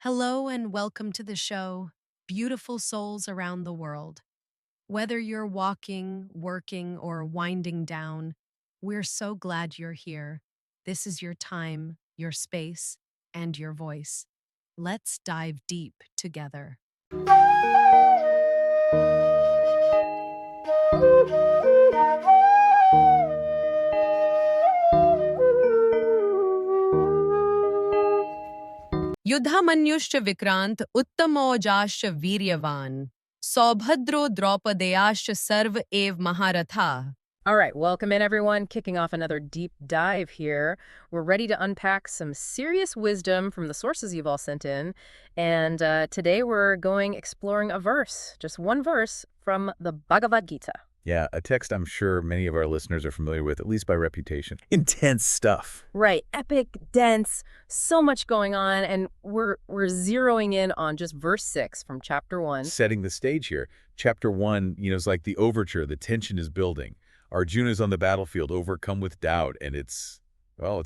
Hello and welcome to the show, beautiful souls around the world. Whether you're walking, working, or winding down, we're so glad you're here. This is your time, your space, and your voice. Let's dive deep together. Yudhāmanyushcha vikrant Uttamaujash viryavan. Saubhadro Draupadeyash sarv ev Mahā-Rathā. All right, welcome in everyone. Kicking off another deep dive here. We're ready to unpack some serious wisdom from the sources you've all sent in. And today we're exploring a verse, just one verse from the Bhagavad Gita. Yeah, a text I'm sure many of our listeners are familiar with, at least by reputation. Intense stuff. Right, epic, dense, so much going on, and we're zeroing in on just verse 6 from chapter 1. Setting the stage here. Chapter 1, is like the overture. The tension is building. Arjuna's on the battlefield, overcome with doubt, and it's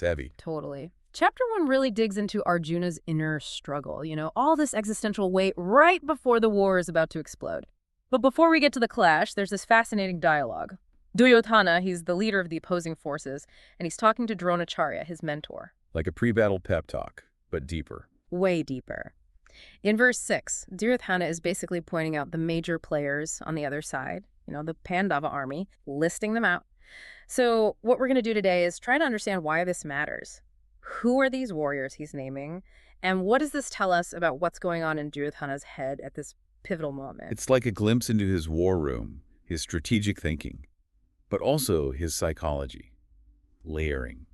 heavy. Totally. Chapter 1 really digs into Arjuna's inner struggle, all this existential weight right before the war is about to explode. But before we get to the clash, there's this fascinating dialogue. Duryodhana, he's the leader of the opposing forces, and he's talking to Dronacharya, his mentor. Like a pre-battle pep talk, but deeper. Way deeper. In verse 6, Duryodhana is basically pointing out the major players on the other side, the Pandava army, listing them out. So what we're going to do today is try to understand why this matters. Who are these warriors he's naming? And what does this tell us about what's going on in Duryodhana's head at this pivotal moment? It's like a glimpse into his war room, his strategic thinking, but also his psychology. Layering.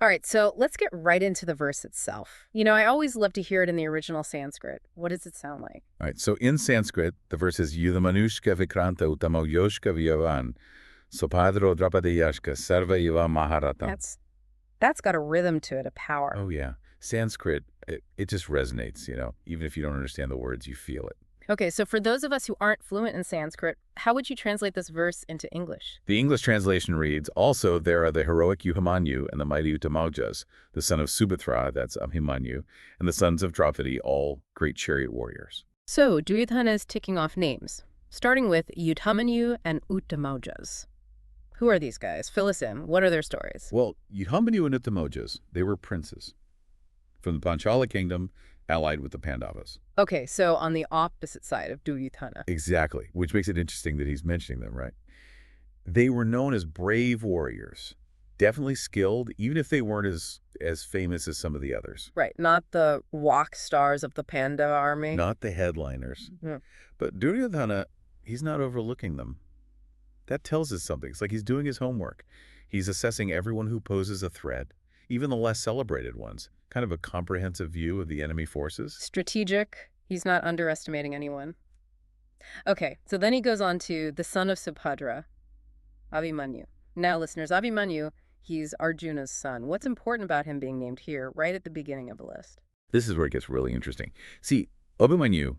All right, so let's get right into the verse itself. I always love to hear it in the original Sanskrit. What does it sound like? All right, so in Sanskrit, the verse is Yudhāmanushka vikranta Uttamaujoshka vyavan sopadro Draupadīyashka sarva eva Mahā-Ratha. That's got a rhythm to it, a power. Oh, yeah. Sanskrit, it just resonates, Even if you don't understand the words, you feel it. Okay, so for those of us who aren't fluent in Sanskrit, how would you translate this verse into English? The English translation reads, also there are the heroic Yudhāmanyu and the mighty Uttamaujas, the son of Subhadra, that's Abhimanyu, and the sons of Draupadī, all great chariot warriors. So Duryodhana is ticking off names, starting with Yudhāmanyu and Uttamaujas. Who are these guys? Fill us in. What are their stories? Well, Yudhāmanyu and Uttamaujas, they were princes from the Panchala kingdom, allied with the Pandavas. Okay, so on the opposite side of Duryodhana. Exactly, which makes it interesting that he's mentioning them, right? They were known as brave warriors, definitely skilled, even if they weren't as famous as some of the others. Right, not the rock stars of the Pandava army. Not the headliners. Yeah. But Duryodhana, he's not overlooking them. That tells us something. It's like he's doing his homework. He's assessing everyone who poses a threat, even the less celebrated ones. Kind of a comprehensive view of the enemy forces. Strategic. He's not underestimating anyone. Okay, so then he goes on to the son of Subhadra, Abhimanyu. Now, listeners, Abhimanyu, he's Arjuna's son. What's important about him being named here, right at the beginning of the list? This is where it gets really interesting. See, Abhimanyu,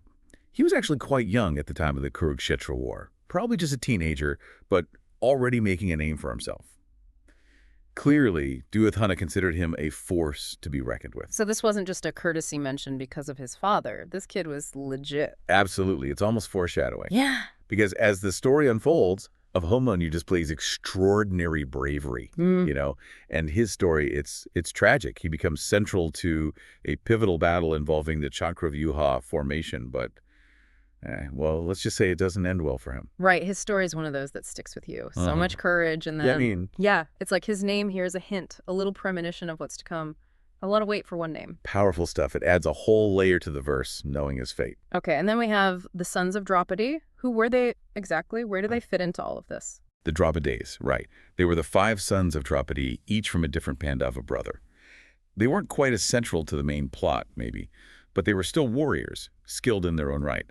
he was actually quite young at the time of the Kurukshetra war. Probably just a teenager, but already making a name for himself. Clearly, Duryodhana considered him a force to be reckoned with. So this wasn't just a courtesy mention because of his father. This kid was legit. Absolutely. It's almost foreshadowing. Yeah. Because as the story unfolds, Abhimanyu displays extraordinary bravery, and his story, it's tragic. He becomes central to a pivotal battle involving the Chakravyuha formation, but well, let's just say it doesn't end well for him. Right. His story is one of those that sticks with you. So much courage. And then, it's like his name here is a hint, a little premonition of what's to come. A lot of weight for one name. Powerful stuff. It adds a whole layer to the verse, knowing his fate. Okay. And then we have the sons of Draupadī. Who were they exactly? Where do they fit into all of this? The Draupadīs, right. They were the 5 sons of Draupadi, each from a different Pandava brother. They weren't quite as central to the main plot, maybe, but they were still warriors, skilled in their own right.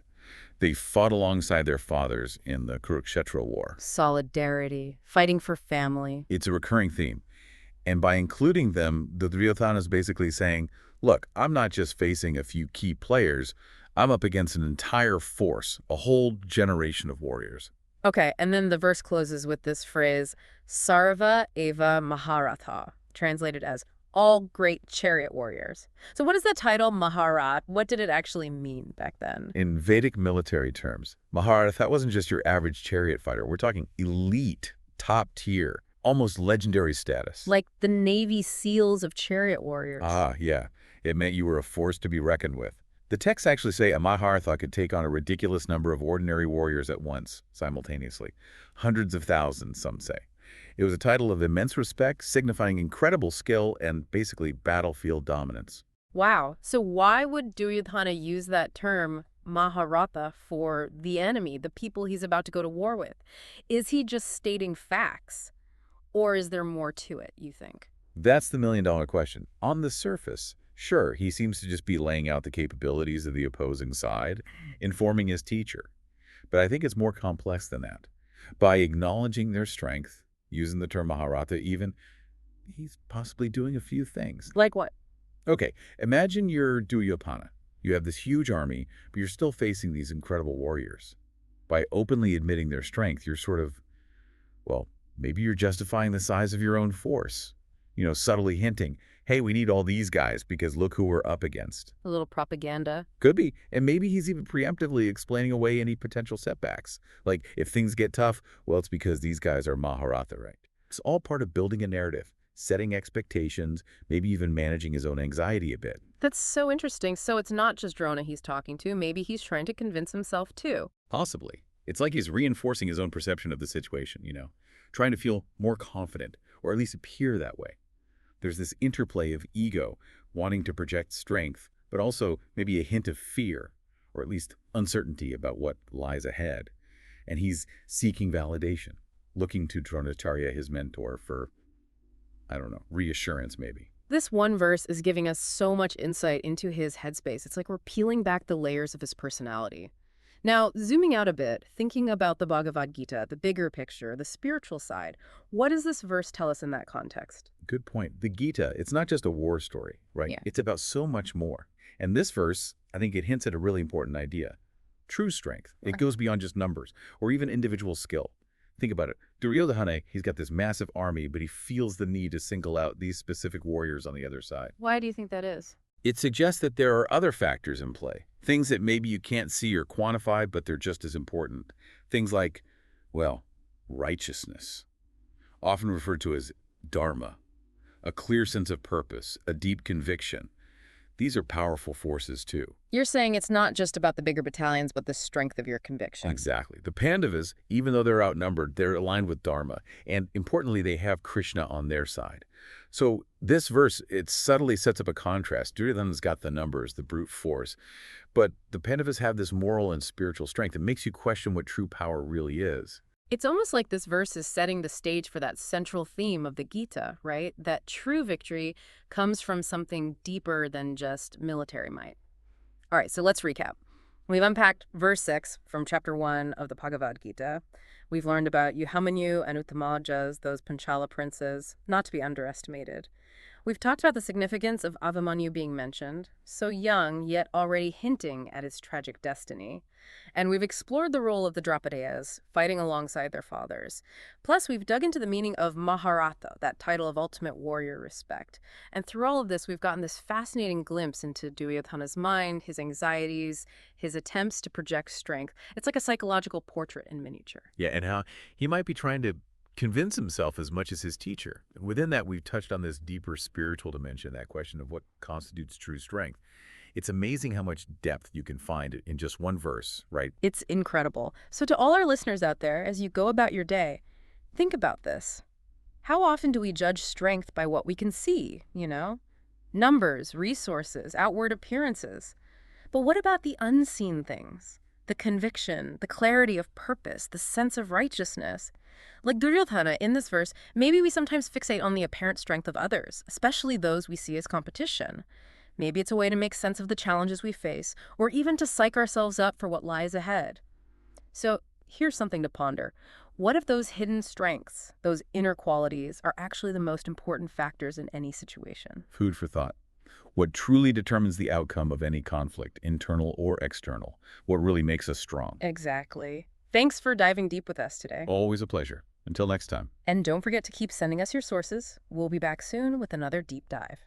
They fought alongside their fathers in the Kurukshetra war. Solidarity, fighting for family. It's a recurring theme. And by including them, the Duryodhana is basically saying, look, I'm not just facing a few key players, I'm up against an entire force, a whole generation of warriors. Okay, and then the verse closes with this phrase, Sarva eva Mahā-Rathā, translated as, all great chariot warriors. So what is the title Mahā-Rathā? What did it actually mean back then? In Vedic military terms, Mahā-Ratha wasn't just your average chariot fighter. We're talking elite, top tier, almost legendary status. Like the Navy SEALs of chariot warriors. Ah, yeah. It meant you were a force to be reckoned with. The texts actually say a Mahā-Ratha could take on a ridiculous number of ordinary warriors at once, simultaneously. Hundreds of thousands, some say. It was a title of immense respect, signifying incredible skill and basically battlefield dominance. Wow. So why would Duryodhana use that term Mahā-Ratha for the enemy, the people he's about to go to war with? Is he just stating facts? Or is there more to it, you think? That's the million-dollar question. On the surface, sure, he seems to just be laying out the capabilities of the opposing side, informing his teacher. But I think it's more complex than that. By acknowledging their strength, using the term Mahā-Ratha even, he's possibly doing a few things. Like what? Okay, imagine you're Duryodhana. You have this huge army, but you're still facing these incredible warriors. By openly admitting their strength, you're sort of, well, maybe you're justifying the size of your own force. Subtly hinting, hey, we need all these guys because look who we're up against. A little propaganda. Could be. And maybe he's even preemptively explaining away any potential setbacks. Like, if things get tough, well, it's because these guys are Mahā-Ratha, right? It's all part of building a narrative, setting expectations, maybe even managing his own anxiety a bit. That's so interesting. So it's not just Drona he's talking to. Maybe he's trying to convince himself, too. Possibly. It's like he's reinforcing his own perception of the situation, trying to feel more confident, or at least appear that way. There's this interplay of ego, wanting to project strength, but also maybe a hint of fear, or at least uncertainty about what lies ahead. And he's seeking validation, looking to Dronacharya, his mentor, for, I don't know, reassurance maybe. This one verse is giving us so much insight into his headspace. It's like we're peeling back the layers of his personality. Now, zooming out a bit, thinking about the Bhagavad Gita, the bigger picture, the spiritual side, what does this verse tell us in that context? Good point. The Gita, it's not just a war story, right? Yeah. It's about so much more. And this verse, I think it hints at a really important idea. True strength. It goes beyond just numbers or even individual skill. Think about it. Duryodhana, he's got this massive army, but he feels the need to single out these specific warriors on the other side. Why do you think that is? It suggests that there are other factors in play. Things that maybe you can't see or quantify, but they're just as important. Things like, well, righteousness, often referred to as Dharma, a clear sense of purpose, a deep conviction. These are powerful forces too. You're saying it's not just about the bigger battalions, but the strength of your conviction. Exactly. The Pandavas, even though they're outnumbered, they're aligned with Dharma. And importantly, they have Krishna on their side. So this verse, it subtly sets up a contrast. Duryodhana's got the numbers, the brute force. But the Pandavas have this moral and spiritual strength. It makes you question what true power really is. It's almost like this verse is setting the stage for that central theme of the Gita, right? That true victory comes from something deeper than just military might. All right, so let's recap. We've unpacked verse 6 from chapter 1 of the Bhagavad Gita. We've learned about Yudhāmanyu and Uttamaujas, those Panchala princes, not to be underestimated. We've talked about the significance of Abhimanyu being mentioned, so young, yet already hinting at his tragic destiny. And we've explored the role of the Draupadīs, fighting alongside their fathers. Plus, we've dug into the meaning of Mahā-Ratha, that title of ultimate warrior respect. And through all of this, we've gotten this fascinating glimpse into Duryodhana's mind, his anxieties, his attempts to project strength. It's like a psychological portrait in miniature. Yeah, and how he might be trying to convince himself as much as his teacher. Within that, we've touched on this deeper spiritual dimension, that question of what constitutes true strength. It's amazing how much depth you can find in just one verse, right? It's incredible. So to all our listeners out there, as you go about your day, think about this. How often do we judge strength by what we can see, Numbers, resources, outward appearances. But what about the unseen things? The conviction, the clarity of purpose, the sense of righteousness. Like Duryodhana in this verse, maybe we sometimes fixate on the apparent strength of others, especially those we see as competition. Maybe it's a way to make sense of the challenges we face, or even to psych ourselves up for what lies ahead. So here's something to ponder. What if those hidden strengths, those inner qualities, are actually the most important factors in any situation? Food for thought. What truly determines the outcome of any conflict, internal or external? What really makes us strong? Exactly. Thanks for diving deep with us today. Always a pleasure. Until next time. And don't forget to keep sending us your sources. We'll be back soon with another deep dive.